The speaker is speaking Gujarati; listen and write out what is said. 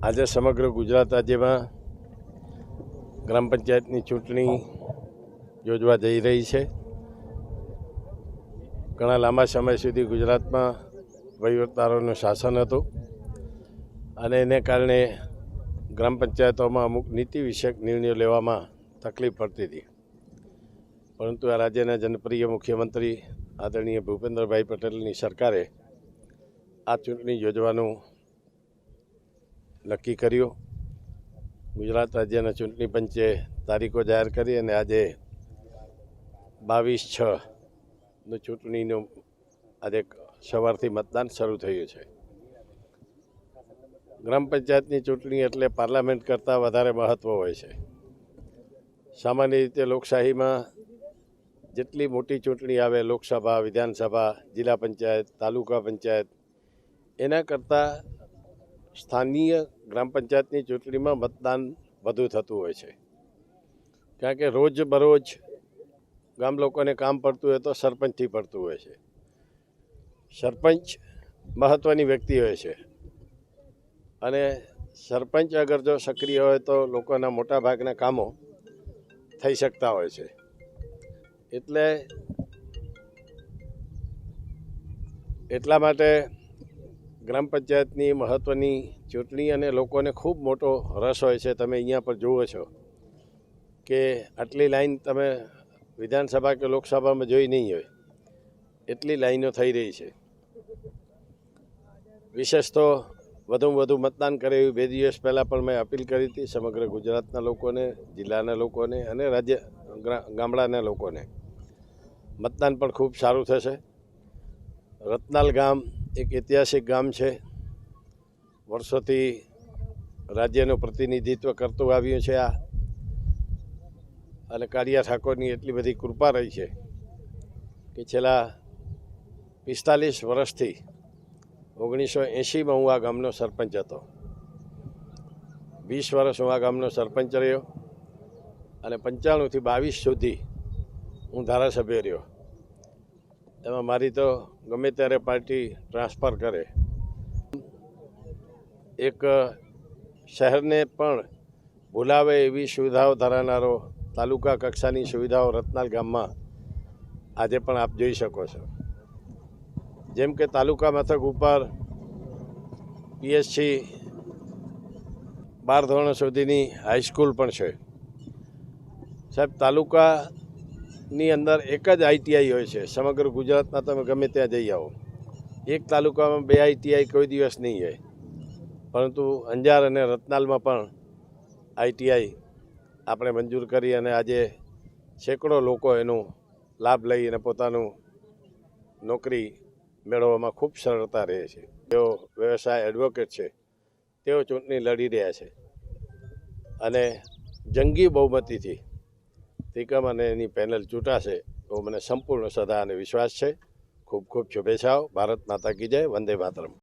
આજે સમગ્ર ગુજરાત રાજ્યમાં ગ્રામ પંચાયતની ચૂંટણી યોજવા જઈ રહી છે. ઘણા લાંબા સમય સુધી ગુજરાતમાં વહીવટદારોનું શાસન હતું અને એને કારણે ગ્રામ પંચાયતોમાં અમુક નીતિ વિષયક નિર્ણયો લેવામાં તકલીફ પડતી હતી. પરંતુ આ રાજ્યના જનપ્રિય મુખ્યમંત્રી આદરણીય ભૂપેન્દ્રભાઈ પટેલની સરકારે આ ચૂંટણી યોજવાનું નક્કી કર્યું. ગુજરાત રાજ્યના ચૂંટણી પંચે તારીખો જાહેર કરી અને આજે 22/6 ચૂંટણીનું આજે સવારથી મતદાન શરૂ થયું છે. ગ્રામ પંચાયતની ચૂંટણી એટલે પાર્લામેન્ટ કરતાં વધારે મહત્ત્વ હોય છે. સામાન્ય રીતે લોકશાહીમાં જેટલી મોટી ચૂંટણી આવે, લોકસભા, વિધાનસભા, જિલ્લા પંચાયત, તાલુકા પંચાયત, એના કરતાં સ્થાનીય ગ્રામ પંચાયતની ચૂંટણીમાં મતદાન વધુ થતું હોય છે. કારણ કે રોજ બરોજ ગામ લોકોને કામ પડતું હોય તો સરપંચથી પડતું હોય છે. સરપંચ મહત્ત્વની વ્યક્તિ હોય છે અને સરપંચ અગર જો સક્રિય હોય તો લોકોના મોટા ભાગના કામો થઈ શકતા હોય છે. એટલા માટે ગ્રામ પંચાયતની મહત્ત્વની ચૂંટણી અને લોકોને ખૂબ મોટો રસ હોય છે. તમે અહીંયા પર જુઓ છો કે આટલી લાઈન તમે વિધાનસભા કે લોકસભામાં જોઈ નહીં હોય, એટલી લાઈનો થઈ રહી છે. વિશેષ તો વધુમાં વધુ મતદાન કરે એવી 2 દિવસ પહેલાં પણ મેં અપીલ કરી હતી સમગ્ર ગુજરાતના લોકોને, જિલ્લાના લોકોને અને રાજ્ય ગામડાના લોકોને. મતદાન પણ ખૂબ સારું થશે. રતનાલ ગામ એક ઐતિહાસિક ગામ છે. વર્ષોથી રાજ્યનું પ્રતિનિધિત્વ કરતું આવ્યું છે આ, અને કાળિયા ઠાકોરની એટલી બધી કૃપા રહી છે કે છેલ્લા 45 વર્ષથી 1980માં હું આ ગામનો સરપંચ હતો. 20 વર્ષ હું આ ગામનો સરપંચ રહ્યો અને 95થી 22 સુધી હું ધારાસભ્ય રહ્યો. એમાં મારી તો ગમે ત્યારે પાર્ટી ટ્રાન્સફર કરે. એક શહેરને પણ ભૂલાવે એવી સુવિધાઓ ધરાવનારો તાલુકા કક્ષાની સુવિધાઓ રતનાલ ગામમાં આજે પણ આપ જોઈ શકો છો. જેમ કે તાલુકા મથક ઉપર પીએચસી 12 ધોરણ સુધીની હાઈસ્કૂલ પણ છે. સાહેબ, તાલુકાની અંદર એક જ આઈટીઆઈ હોય છે. સમગ્ર ગુજરાતમાં તમે ગમે ત્યાં જઈ આવો, એક તાલુકામાં 2 આઈટીઆઈ કોઈ દિવસ નહીં હોય. પરંતુ અંજાર અને રતનાલમાં પણ આઈટીઆઈ આપણે મંજૂર કરી અને આજે સેંકડો લોકો એનો લાભ લઈ અને પોતાનું નોકરી મેળવવામાં ખૂબ સરળતા રહે છે. તેઓ વ્યવસાય એડવોકેટ છે. તેઓ ચૂંટણી લડી રહ્યા છે અને જંગી બહુમતીથી ત્રિકમ અને એની પેનલ ચૂંટાશે એવો મને સંપૂર્ણ શ્રદ્ધા અને વિશ્વાસ છે. ખૂબ ખૂબ શુભેચ્છાઓ. ભારત માતા કી જય. વંદે માતરમ.